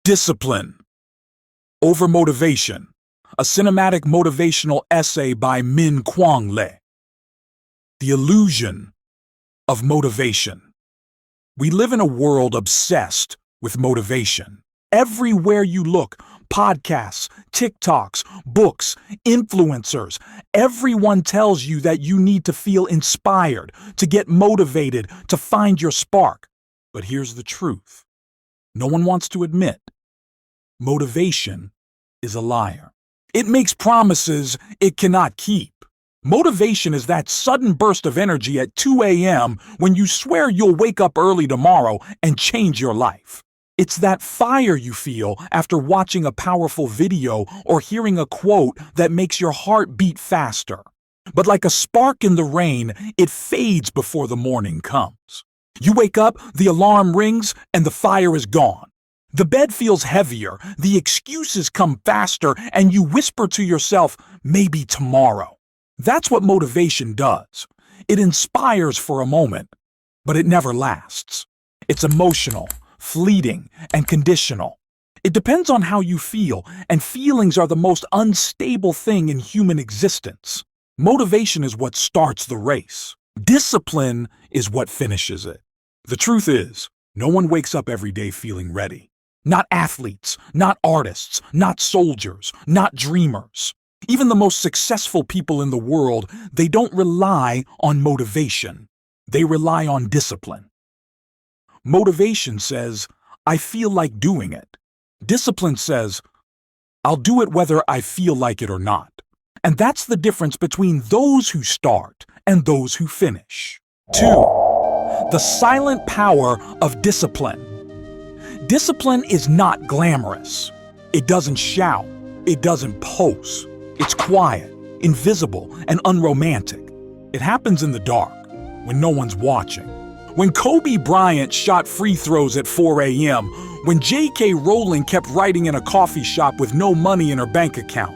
Discipline over motivation, a cinematic motivational essay by Minh Quang. The illusion of motivation. We live in a world obsessed with motivation. Everywhere you look, podcasts, TikToks, books, influencers, everyone tells you that you need to feel inspired, to get motivated, to find your spark. But here's the truth. No one wants to admit. Motivation is a liar. It makes promises it cannot keep. Motivation is that sudden burst of energy at 2 a.m. when you swear you'll wake up early tomorrow and change your life. It's that fire you feel after watching a powerful video or hearing a quote that makes your heart beat faster. But like a spark in the rain, it fades before the morning comes. You wake up, the alarm rings, and the fire is gone. The bed feels heavier, the excuses come faster, and you whisper to yourself, maybe tomorrow. That's what motivation does. It inspires for a moment, but it never lasts. It's emotional, fleeting, and conditional. It depends on how you feel, and feelings are the most unstable thing in human existence. Motivation is what starts the race. Discipline is what finishes it. The truth is, no one wakes up every day feeling ready. Not athletes, not artists, not soldiers, not dreamers. Even the most successful people in the world, they don't rely on motivation. They rely on discipline. Motivation says, I feel like doing it. Discipline says, I'll do it whether I feel like it or not. And that's the difference between those who start and those who finish. 2. The silent power of discipline. Discipline is not glamorous. It doesn't shout. It doesn't pose. It's quiet, invisible, and unromantic. It happens in the dark, when no one's watching. When Kobe Bryant shot free throws at 4 a.m., when J.K. Rowling kept writing in a coffee shop with no money in her bank account,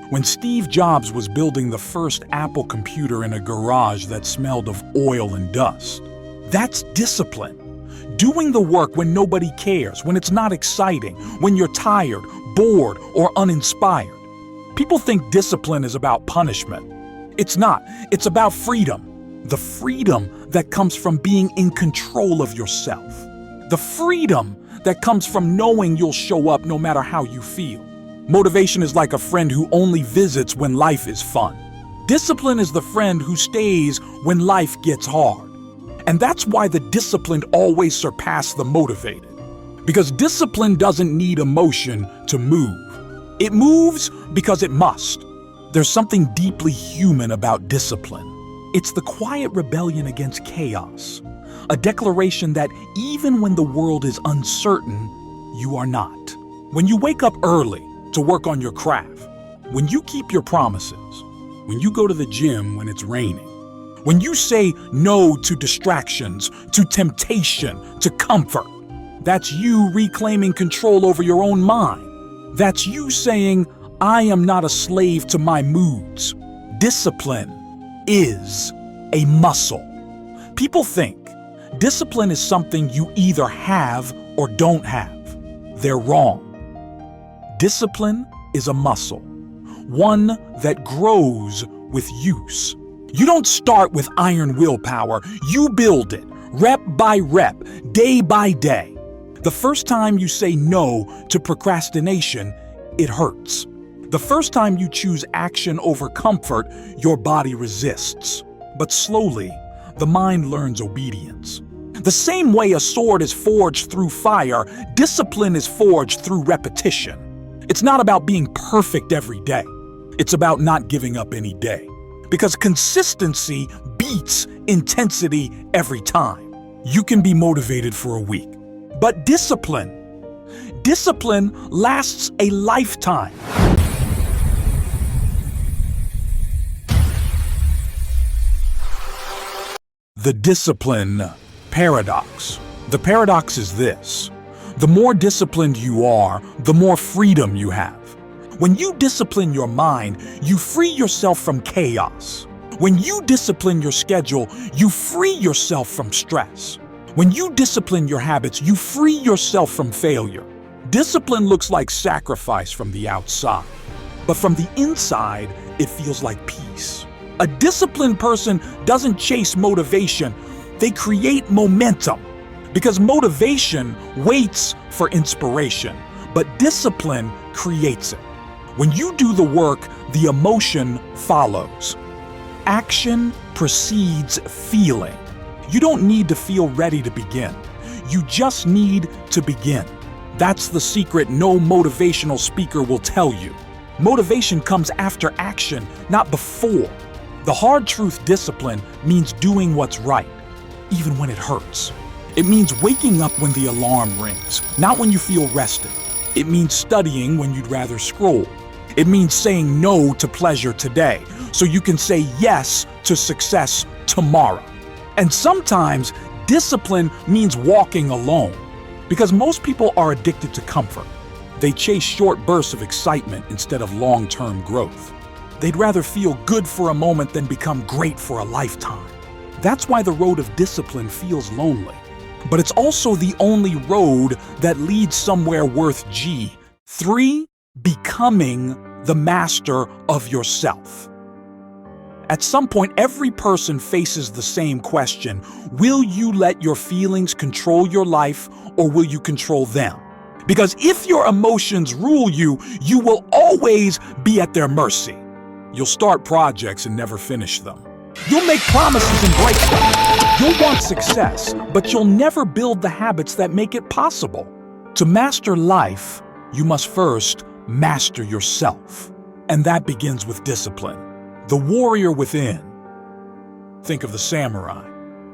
when Steve Jobs was building the first Apple computer in a garage that smelled of oil and dust. That's discipline. Doing the work when nobody cares, when it's not exciting, when you're tired, bored, or uninspired. People think discipline is about punishment. It's not. It's about freedom. The freedom that comes from being in control of yourself. The freedom that comes from knowing you'll show up no matter how you feel. Motivation is like a friend who only visits when life is fun. Discipline is the friend who stays when life gets hard. And that's why the disciplined always surpass the motivated. Because discipline doesn't need emotion to move. It moves because it must. There's something deeply human about discipline. It's the quiet rebellion against chaos. A declaration that even when the world is uncertain, you are not. When you wake up early to work on your craft, when you keep your promises, when you go to the gym when it's raining, when you say no to distractions, to temptation, to comfort, that's you reclaiming control over your own mind. That's you saying, I am not a slave to my moods. Discipline is a muscle. People think discipline is something you either have or don't have. They're wrong. Discipline is a muscle, one that grows with use. You don't start with iron willpower, you build it, rep by rep, day by day. The first time you say no to procrastination, it hurts. The first time you choose action over comfort, your body resists. But slowly, the mind learns obedience. The same way a sword is forged through fire, discipline is forged through repetition. It's not about being perfect every day. It's about not giving up any day. Because consistency beats intensity every time. You can be motivated for a week, but discipline lasts a lifetime. The discipline paradox. The paradox is this: the more disciplined you are, the more freedom you have. When you discipline your mind, you free yourself from chaos. When you discipline your schedule, you free yourself from stress. When you discipline your habits, you free yourself from failure. Discipline looks like sacrifice from the outside, but from the inside, it feels like peace. A disciplined person doesn't chase motivation, they create momentum. Because motivation waits for inspiration, but discipline creates it. When you do the work, the emotion follows. Action precedes feeling. You don't need to feel ready to begin. You just need to begin. That's the secret no motivational speaker will tell you. Motivation comes after action, not before. The hard truth, discipline means doing what's right, even when it hurts. It means waking up when the alarm rings, not when you feel rested. It means studying when you'd rather scroll. It means saying no to pleasure today, so you can say yes to success tomorrow. And sometimes discipline means walking alone, because most people are addicted to comfort. They chase short bursts of excitement instead of long-term growth. They'd rather feel good for a moment than become great for a lifetime. That's why the road of discipline feels lonely. But it's also the only road that leads somewhere worth G. 3. Becoming the master of yourself. At some point, every person faces the same question. Will you let your feelings control your life, or will you control them? Because if your emotions rule you, you will always be at their mercy. You'll start projects and never finish them. You'll make promises and break them. You'll want success, but you'll never build the habits that make it possible. To master life, you must first master yourself. And that begins with discipline. The warrior within. Think of the samurai.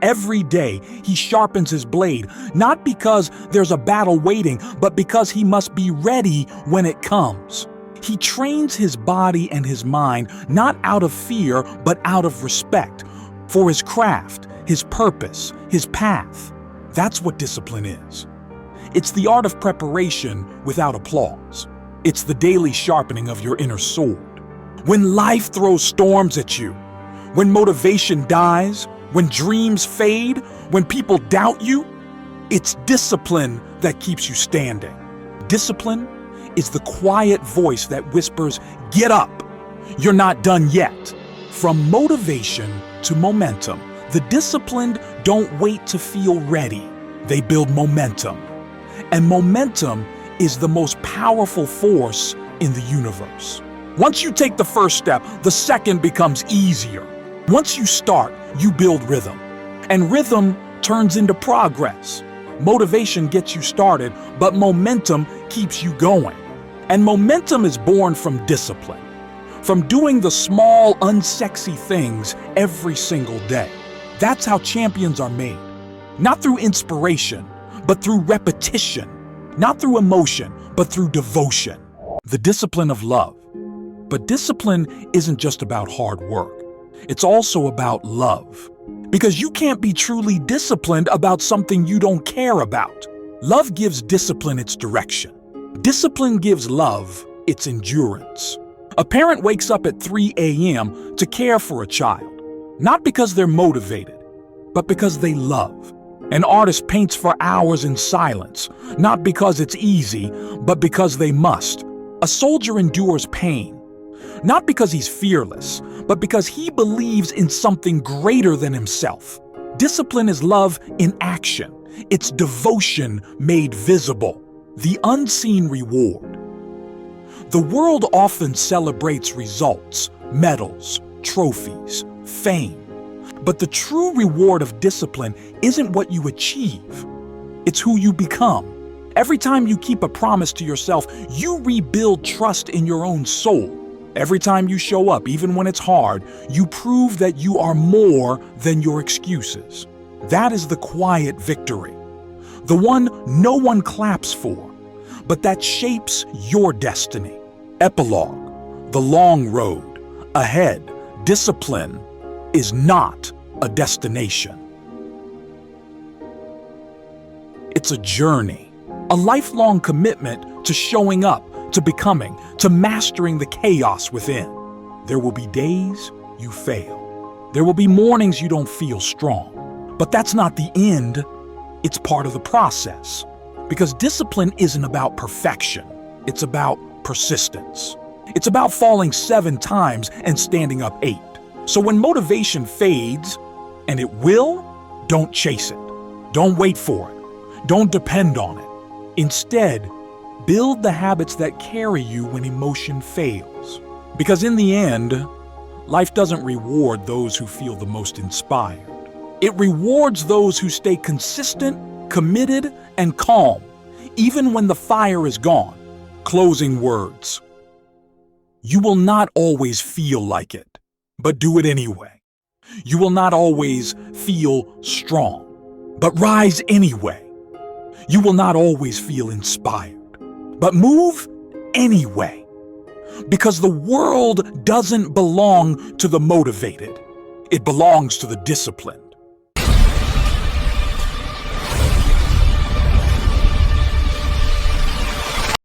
Every day, he sharpens his blade, not because there's a battle waiting, but because he must be ready when it comes. He trains his body and his mind not out of fear, but out of respect for his craft, his purpose, his path. That's what discipline is. It's the art of preparation without applause. It's the daily sharpening of your inner sword. When life throws storms at you, when motivation dies, when dreams fade, when people doubt you, it's discipline that keeps you standing. Discipline is the quiet voice that whispers, "Get up, you're not done yet." From motivation to momentum, the disciplined don't wait to feel ready. They build momentum. And momentum is the most powerful force in the universe. Once you take the first step, the second becomes easier. Once you start, you build rhythm. And rhythm turns into progress. Motivation gets you started, but momentum keeps you going. And momentum is born from discipline, from doing the small, unsexy things every single day. That's how champions are made. Not through inspiration, but through repetition. Not through emotion, but through devotion. The discipline of love. But discipline isn't just about hard work. It's also about love. Because you can't be truly disciplined about something you don't care about. Love gives discipline its direction. Discipline gives love its endurance. A parent wakes up at 3 a.m. to care for a child, not because they're motivated, but because they love. An artist paints for hours in silence, not because it's easy, but because they must. A soldier endures pain, not because he's fearless, but because he believes in something greater than himself. Discipline is love in action. It's devotion made visible. The unseen reward. The world often celebrates results, medals, trophies, fame. But the true reward of discipline isn't what you achieve. It's who you become. Every time you keep a promise to yourself, you rebuild trust in your own soul. Every time you show up, even when it's hard, you prove that you are more than your excuses. That is the quiet victory. The one no one claps for, but that shapes your destiny. Epilogue, the long road. Ahead, discipline is not a destination. It's a journey, a lifelong commitment to showing up, to becoming, to mastering the chaos within. There will be days you fail. There will be mornings you don't feel strong. But that's not the end. It's part of the process. Because discipline isn't about perfection. It's about persistence. It's about falling 7 times and standing up 8. So when motivation fades, and it will, don't chase it. Don't wait for it. Don't depend on it. Instead, build the habits that carry you when emotion fails. Because in the end, life doesn't reward those who feel the most inspired. It rewards those who stay consistent, committed, and calm, even when the fire is gone. Closing words. You will not always feel like it, but do it anyway. You will not always feel strong, but rise anyway. You will not always feel inspired, but move anyway. Because the world doesn't belong to the motivated. It belongs to the disciplined.